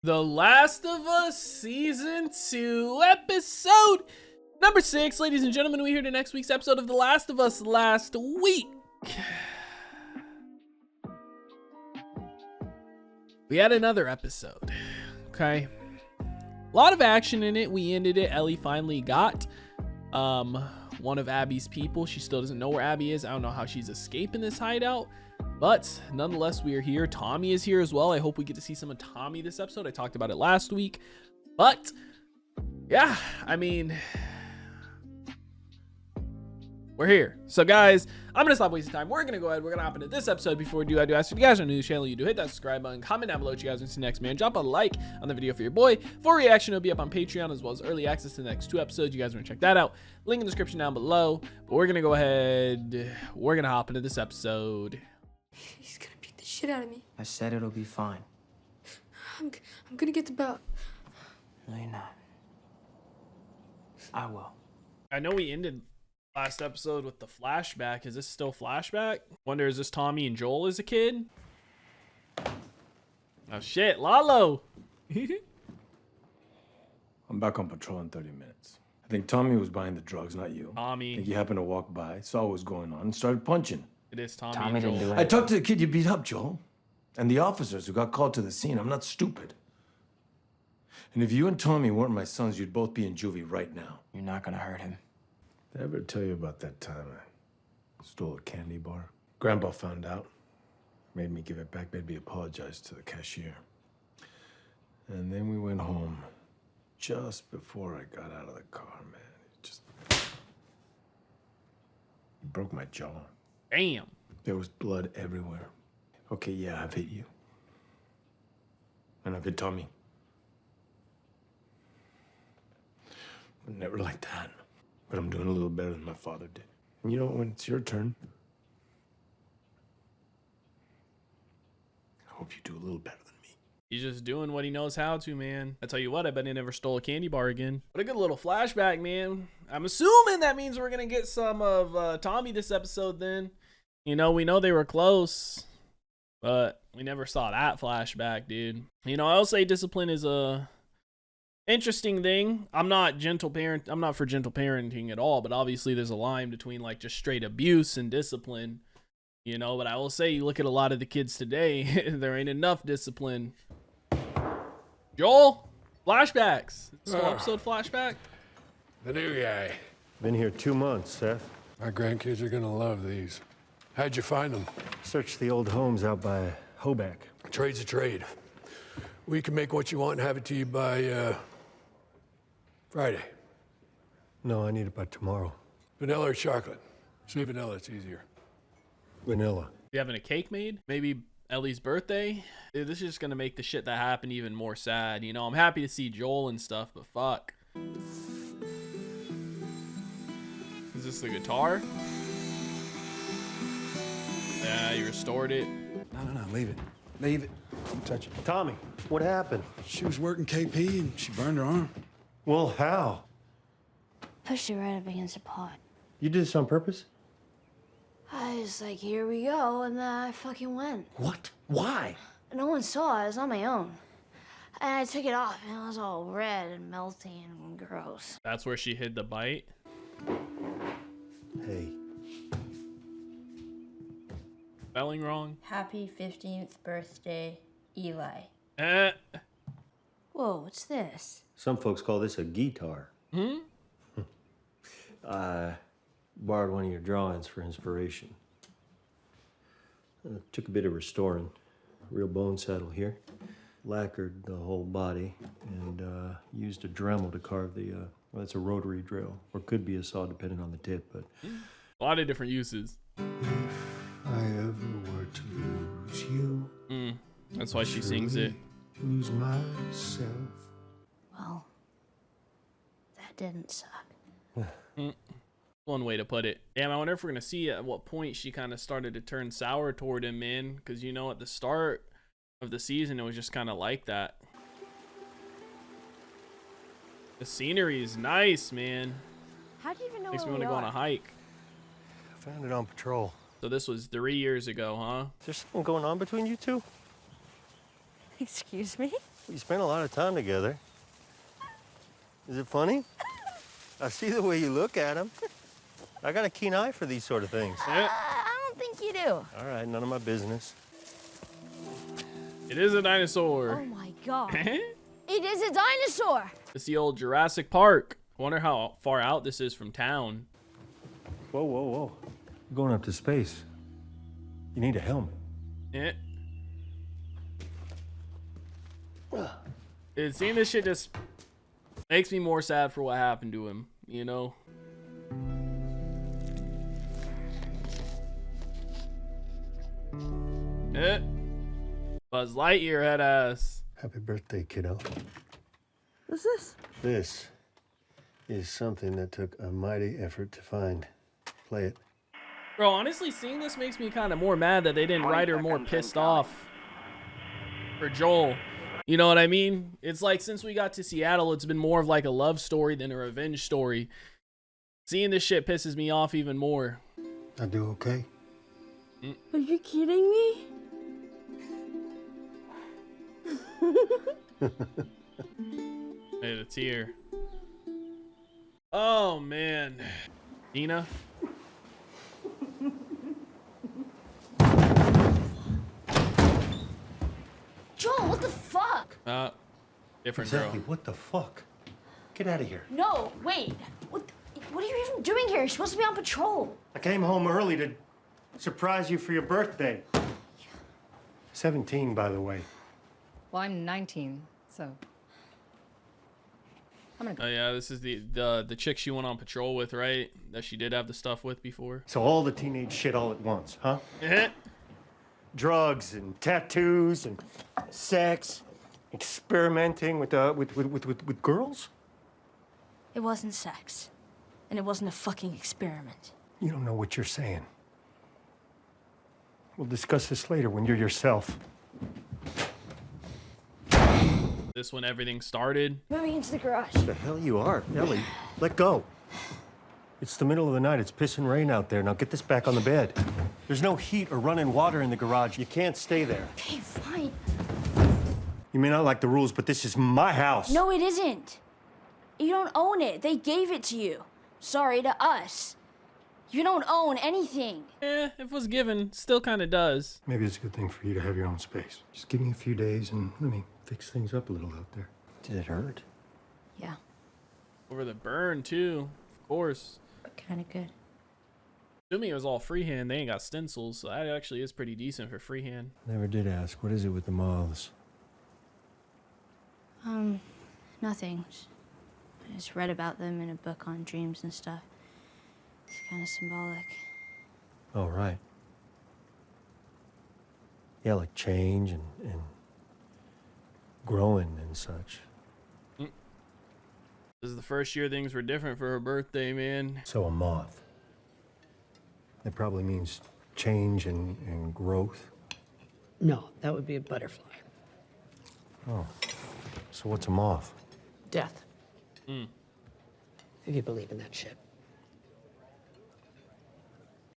The Last of Us Season 2, Episode number 6. Ladies and gentlemen, we here to next week's episode of The Last of Us last week. We had another episode, okay? A lot of action in it. We ended it. Ellie finally got one of Abby's people. She still doesn't know where Abby is. I don't know how she's escaping this hideout. But nonetheless, we are here. Tommy is here as well. I hope we get to see some of Tommy this episode. I talked about it last week. But, yeah, I mean, we're here. So, guys, I'm going to stop wasting time. We're going to go ahead. We're going to hop into this episode. Before we do, I do ask if you guys are new to the channel, you do hit that subscribe button. Comment down below what you guys want to see next, man. Drop a like on the video for your boy. For reaction, it'll be up on Patreon as well as early access to the next 2 episodes. You guys want to check that out. Link in the description down below. But we're going to go ahead. We're going to hop into this episode. He's gonna beat the shit out of me. I said it'll be fine. I'm gonna get the belt. No, you're not. I will. I know we ended last episode with the flashback. Is this still flashback? Wonder, is this Tommy and Joel as a kid? Oh shit, Lalo. I'm back on patrol in 30 minutes. I think Tommy was buying the drugs, not you. I Tommy. think he happened to walk by, saw what was going on, and started punching. It is Tommy, Tommy and Joel. didn't do I it. talked to the kid you beat up, Joel, and the officers who got called to the scene. I'm not stupid. And if you and Tommy weren't my sons, you'd both be in juvie right now. You're not gonna hurt him. Did I ever tell you about that time I stole a candy bar? Grandpa found out, made me give it back, made me apologize to the cashier. And then we went home. Just before I got out of the car, man, it just broke my jaw. Damn. There was blood everywhere. Okay, yeah, I've hit you. And I've hit Tommy. But never like that. But I'm doing a little better than my father did. And you know, when it's your turn, I hope you do a little better than me. He's just doing what he knows how to, man. I tell you what, I bet he never stole a candy bar again. What a good little flashback, man. I'm assuming that means we're going to get some of Tommy this episode then. You know, we know they were close, but we never saw that flashback, dude. You know, I'll say discipline is a interesting thing. I'm not for gentle parenting at all, but obviously there's a line between like just straight abuse and discipline. You know, but I will say, you look at a lot of the kids today, there ain't enough discipline. Joel, flashbacks. This whole episode flashback. The new guy. Been here 2 months, Seth. My grandkids are gonna love these. How'd you find them? Searched the old homes out by Hoback. Trade's a trade. We can make what you want and have it to you by, Friday. No, I need it by tomorrow. Vanilla or chocolate? Sweet vanilla, it's easier. Vanilla. You having a cake made? Maybe Ellie's birthday? Dude, this is just gonna make the shit that happened even more sad. You know, I'm happy to see Joel and stuff, but fuck. Is this the guitar? Yeah, you restored it. No, leave it. Leave it. Don't touch it. Tommy, what happened? She was working KP and she burned her arm. Well, how? Pushed it right up against the pot. You did this on purpose? I was like, here we go, and then I fucking went. What? Why? No one saw it, it was on my own. And I took it off, and it was all red and melty and gross. That's where she hid the bite. Hey, Spelling wrong. Happy 15th birthday, Eli. Eh. Whoa, what's this? some folks call this a guitar. I borrowed one of your drawings for inspiration. Took a bit of restoring. Real bone saddle here. Lacquered the whole body and used a Dremel to carve the, well, it's a rotary drill, or could be a saw depending on the tip, but... A lot of different uses. If I ever were to lose you, That's why she sings it. lose myself. Well, that didn't suck. One way to put it. Damn, I wonder if we're gonna see at what point she kind of started to turn sour toward him, man. Because you know, at the start of the season, it was just kind of like that. The scenery is nice, man. How do you even know Makes me where want we to go on a are? hike. I found it on patrol. So this was 3 years ago, huh? Is there something going on between you two? Excuse me? We spent a lot of time together. Is it funny? I see the way you look at him. I got a keen eye for these sort of things. I don't think you do. All right, none of my business. It is a dinosaur. Oh my god. It is a dinosaur. It's the old Jurassic Park. I wonder how far out this is from town. Whoa, whoa, whoa. You're going up to space. You need a helmet. Eh. Dude, seeing this shit just makes me more sad for what happened to him, you know? Eh. Buzz Lightyear head ass. Happy birthday, kiddo. What's this? This is something that took a mighty effort to find. Play it. Bro, honestly, seeing this makes me kind of more mad that they didn't write her more pissed off for Joel. You know what I mean? It's like since we got to Seattle, it's been more of like a love story than a revenge story. Seeing this shit pisses me off even more. I do okay? Are you kidding me? Hey, a tear. Oh, man. Nina? Joel, what the fuck? Different Exactly. girl. What the fuck? Get out of here. No, wait. What are you even doing here? You're supposed to be on patrol. I came home early to surprise you for your birthday. 17, by the way. Well, I'm 19, so I'm gonna go. Oh yeah, this is the chick she went on patrol with, right? That she did have the stuff with before. So all the teenage shit all at once, huh? Eh. Drugs and tattoos and sex, experimenting with girls? It wasn't sex. And it wasn't a fucking experiment. You don't know what you're saying. We'll discuss this later when you're yourself. This when everything started. Moving into the garage. The hell you are, Ellie. Let go. It's the middle of the night. It's pissing rain out there. Now get this back on the bed. There's no heat or running water in the garage. You can't stay there. Okay, fine. You may not like the rules, but this is my house. No, it isn't. You don't own it. They gave it to you. Sorry, to us. You don't own anything. If it was given, still kind of does. Maybe it's a good thing for you to have your own space. Just give me a few days and let me fix things up a little out there. Did it hurt? Yeah, Over the burn too, of course. kind of good. Assuming it was all freehand, they ain't got stencils, so that actually is pretty decent for freehand. Never did ask. What is it with the moths? Nothing. I just read about them in a book on dreams and stuff. It's kind of symbolic. Oh, right. Yeah, like change and growing and such. This is the first year things were different for her birthday, man. So a moth. That probably means change and growth. No, that would be a butterfly. Oh. So what's a moth? Death. If you believe in that shit.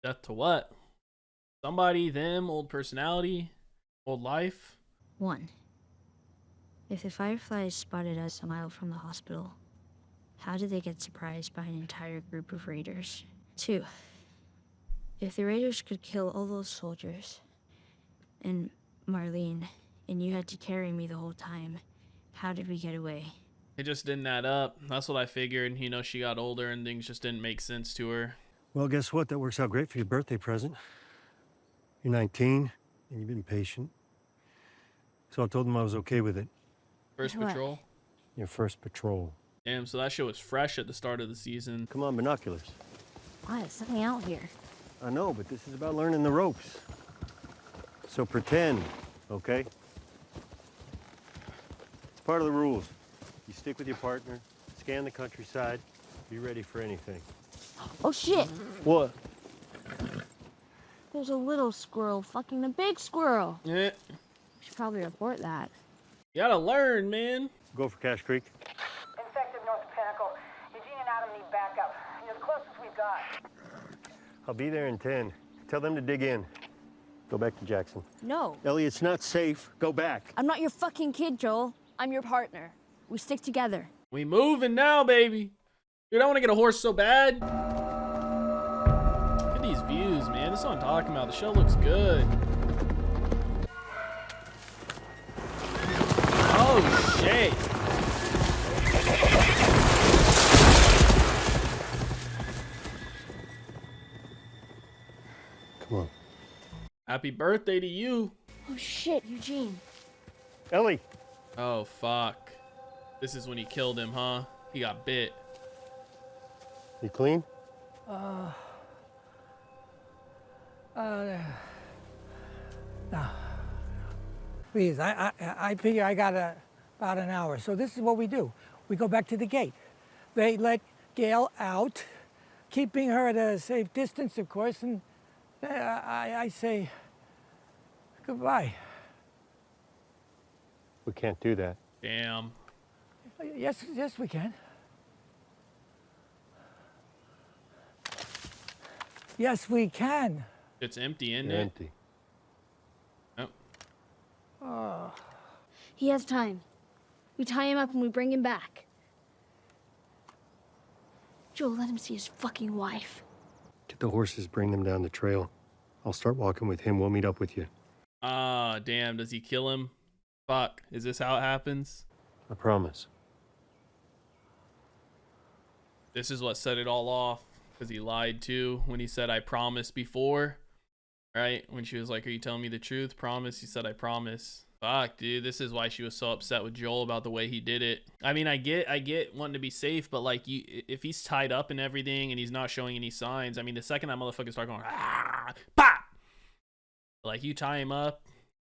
Death to what? Somebody, them, old personality, old life? 1. If the fireflies spotted us a mile from the hospital, how did they get surprised by an entire group of raiders? 2. If the raiders could kill all those soldiers, and Marlene, and you had to carry me the whole time, how did we get away? It just didn't add up. That's what I figured. You know, she got older and things just didn't make sense to her. Well, guess what? That works out great for your birthday present. You're 19, and you've been patient. So I told them I was okay with it. First What? patrol? Your first patrol. Damn, so that shit was fresh at the start of the season. Come on, binoculars. Why, it's something out here. I know, but this is about learning the ropes. So pretend, okay? It's part of the rules. You stick with your partner, scan the countryside, be ready for anything. Oh shit! What? There's a little squirrel fucking a big squirrel. Yeah. We should probably report that. You gotta learn, man. Go for Cache Creek. Infected North Pinnacle. Eugene and Adam need backup. You're the closest we've got. I'll be there in 10. Tell them to dig in. Go back to Jackson. No, Ellie, it's not safe. Go back. I'm not your fucking kid, Joel. I'm your partner. We stick together. We moving now, baby. Dude, I want to get a horse so bad. Look at these views, man. This is what I'm talking about. The show looks good. Oh, shit. Come on. Happy birthday to you. Oh shit, Eugene. Ellie! Oh, fuck. This is when he killed him, huh? He got bit. You clean? No. Please, I figure I got about an hour. So this is what we do. We go back to the gate. They let Gail out, keeping her at a safe distance, of course, and I say goodbye. We can't do that. Damn. Yes, we can. Yes, we can. It's empty, isn't You're it? empty. Oh. Oh. He has time. We tie him up and we bring him back. Joel, let him see his fucking wife. Get the horses, bring them down the trail. I'll start walking with him. We'll meet up with you. Ah, damn. Does he kill him? Fuck. Is this how it happens? I promise. This is what set it all off. Because he lied too when he said, I promise before. Right? When she was like, are you telling me the truth? Promise. He said, I promise. Fuck, dude. This is why she was so upset with Joel about the way he did it. I mean, I get wanting to be safe, but like, if he's tied up and everything and he's not showing any signs, I mean, the second that motherfucker start going, ah, pop! Like, you tie him up,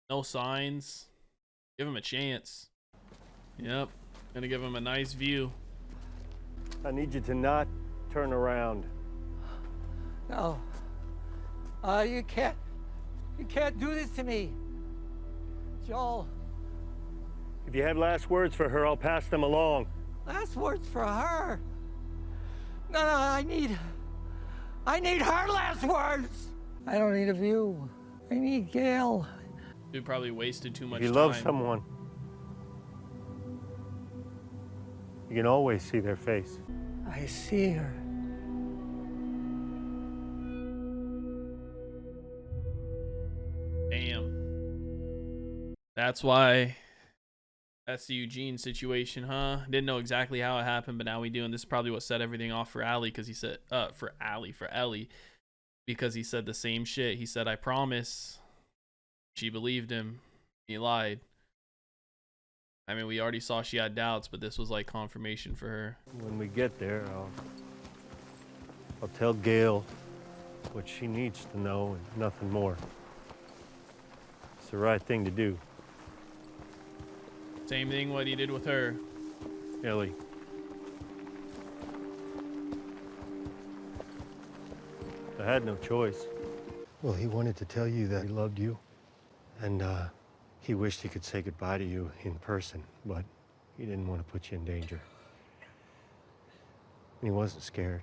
no signs, give him a chance. Yep. Gonna give him a nice view. I need you to not turn around. No. You can't do this to me. Joel. If you have last words for her, I'll pass them along. Last words for her? No, I need her last words. I don't need a view. I need Gail. Dude probably wasted too much If you time. love someone, you can always see their face. I see her. Damn. That's why. That's the Eugene situation, huh? Didn't know exactly how it happened, but now we do, and this is probably what set everything off for Allie, because he said, for Ellie, because he said the same shit. He said, I promise. She believed him. He lied. I mean, we already saw she had doubts, but this was like confirmation for her. When we get there, I'll tell Gail what she needs to know and nothing more. It's the right thing to do. Same thing what he did with her. Ellie. I had no choice. Well, he wanted to tell you that he loved you. And he wished he could say goodbye to you in person, but he didn't want to put you in danger. And he wasn't scared.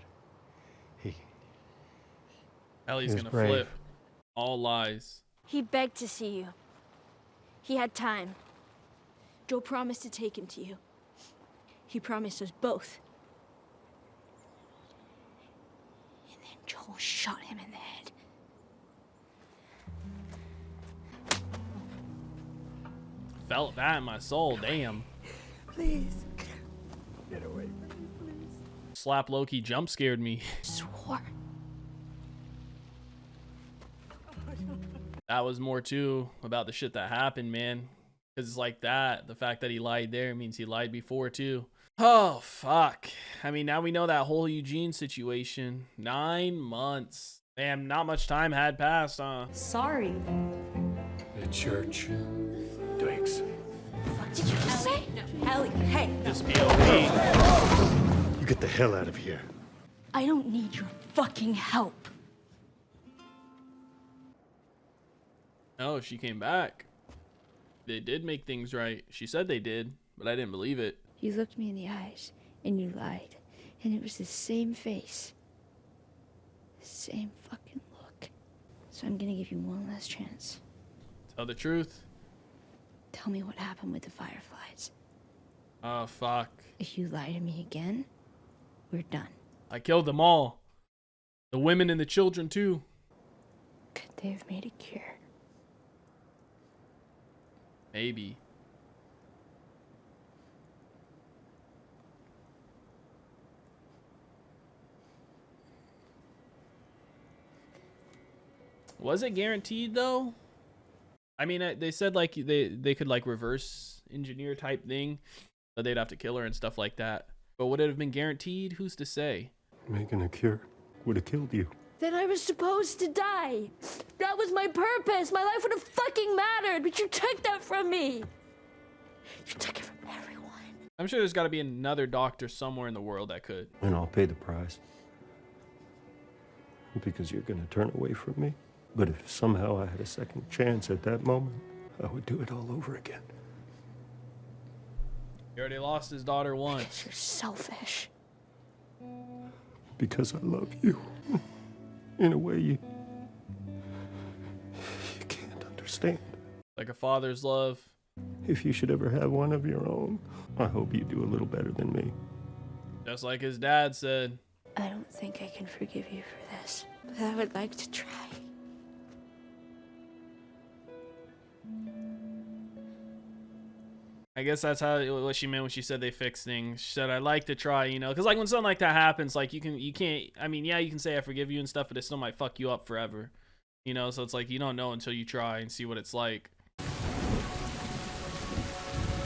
Ellie's He was gonna brave. flip. All lies. He begged to see you. He had time. Joe promised to take him to you. He promised us both. And then Joel shot him in the head. Felt that in my soul. Damn. Please. Get away from me, please. Slap Loki jump scared me. Swore. That was more too about the shit that happened, man. Because it's like that. The fact that he lied there means he lied before too. Oh, fuck. I mean, now we know that whole Eugene situation. 9 months. Damn, not much time had passed, huh? Sorry. The church stinks. What did you just say? Ellie, hey. This POV. You get the hell out of here. I don't need your fucking help. Oh, she came back. They did make things right. She said they did, but I didn't believe it. You looked me in the eyes, and you lied. And it was the same face. The same fucking look. So I'm gonna give you one last chance. Tell the truth. Tell me what happened with the fireflies. Oh, fuck. If you lie to me again, we're done. I killed them all. The women and the children, too. Could they have made a cure? Maybe. Was it guaranteed, though? I mean, they said, like, they could, like, reverse engineer type thing, but they'd have to kill her and stuff like that. But would it have been guaranteed? Who's to say? Making a cure would have killed you. Then I was supposed to die. That was my purpose. My life would have fucking mattered, but you took that from me. You took it from everyone. I'm sure there's got to be another doctor somewhere in the world that could. And I'll pay the price. Because you're going to turn away from me. But if somehow I had a second chance at that moment, I would do it all over again. He already lost his daughter once. You're selfish. Because I love you. In a way you can't understand. Like a father's love. If you should ever have one of your own, I hope you do a little better than me. Just like his dad said. I don't think I can forgive you for this, but I would like to try. I guess that's what she meant when she said they fix things. She said, I'd like to try, you know, because like when something like that happens, like you can't, I mean, yeah, you can say I forgive you and stuff, but it still might fuck you up forever, you know, so it's like you don't know until you try and see what it's like.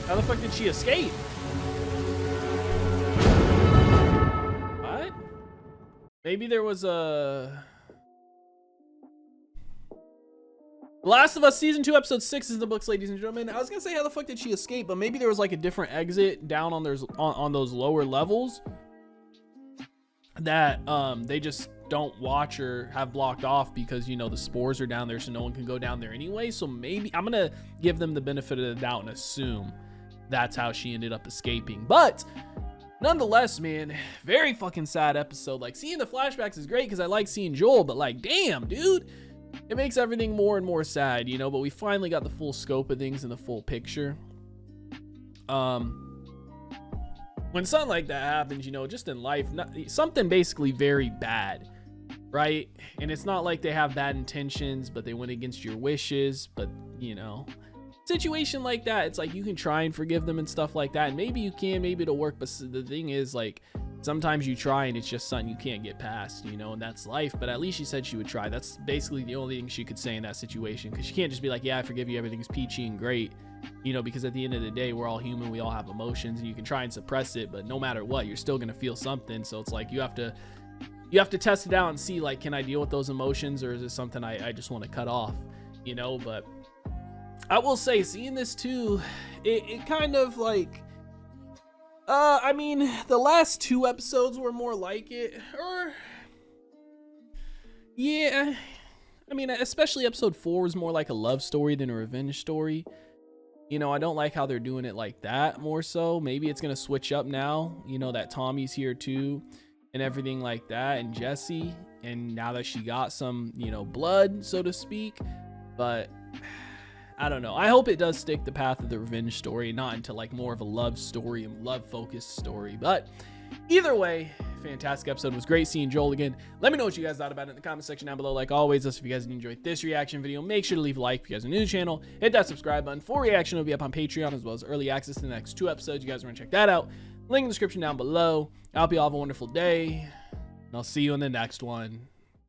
How the fuck did she escape? What? Maybe there was a... Last of Us Season 2 Episode 6 is the books, ladies and gentlemen. I was gonna say how the fuck did she escape, but maybe there was like a different exit down on those lower levels that they just don't watch or have blocked off because, you know, the spores are down there, so no one can go down there anyway. So maybe I'm gonna give them the benefit of the doubt and assume that's how she ended up escaping. But nonetheless, man, very fucking sad episode. Like, seeing the flashbacks is great because I like seeing Joel, but like, damn, dude. It makes everything more and more sad, you know, but we finally got the full scope of things and the full picture. When something like that happens, you know, just in life, something basically very bad, right? And it's not like they have bad intentions, but they went against your wishes, but, you know, situation like that, it's like you can try and forgive them and stuff like that, and maybe you can, maybe it'll work, but the thing is, like, sometimes you try and it's just something you can't get past, you know, and that's life. But at least she said she would try. That's basically the only thing she could say in that situation, because she can't just be like, yeah, I forgive you, everything's peachy and great, you know, because at the end of the day, we're all human, we all have emotions, and you can try and suppress it, but no matter what, you're still gonna feel something. So it's like you have to test it out and see, like, can I deal with those emotions, or is it something I just want to cut off, you know? But I will say, seeing this too, it kind of like, I mean, the last 2 episodes were more like it, or, yeah, I mean, especially episode 4 was more like a love story than a revenge story. You know, I don't like how they're doing it like that more so. Maybe it's going to switch up now, you know, that Tommy's here too and everything like that, and Jesse, and now that she got some, you know, blood, so to speak. But I don't know. I hope it does stick the path of the revenge story, not into like more of a love story and love focused story. But either way, fantastic episode. It was great seeing Joel again. Let me know what you guys thought about it in the comment section down below. Like always, if you guys enjoyed this reaction video, make sure to leave a like. If you guys are new to the channel, hit that subscribe button. Full reaction will be up on Patreon, as well as early access to the next 2 episodes. You guys want to check that out. Link in the description down below. I hope you all have a wonderful day, and I'll see you in the next one.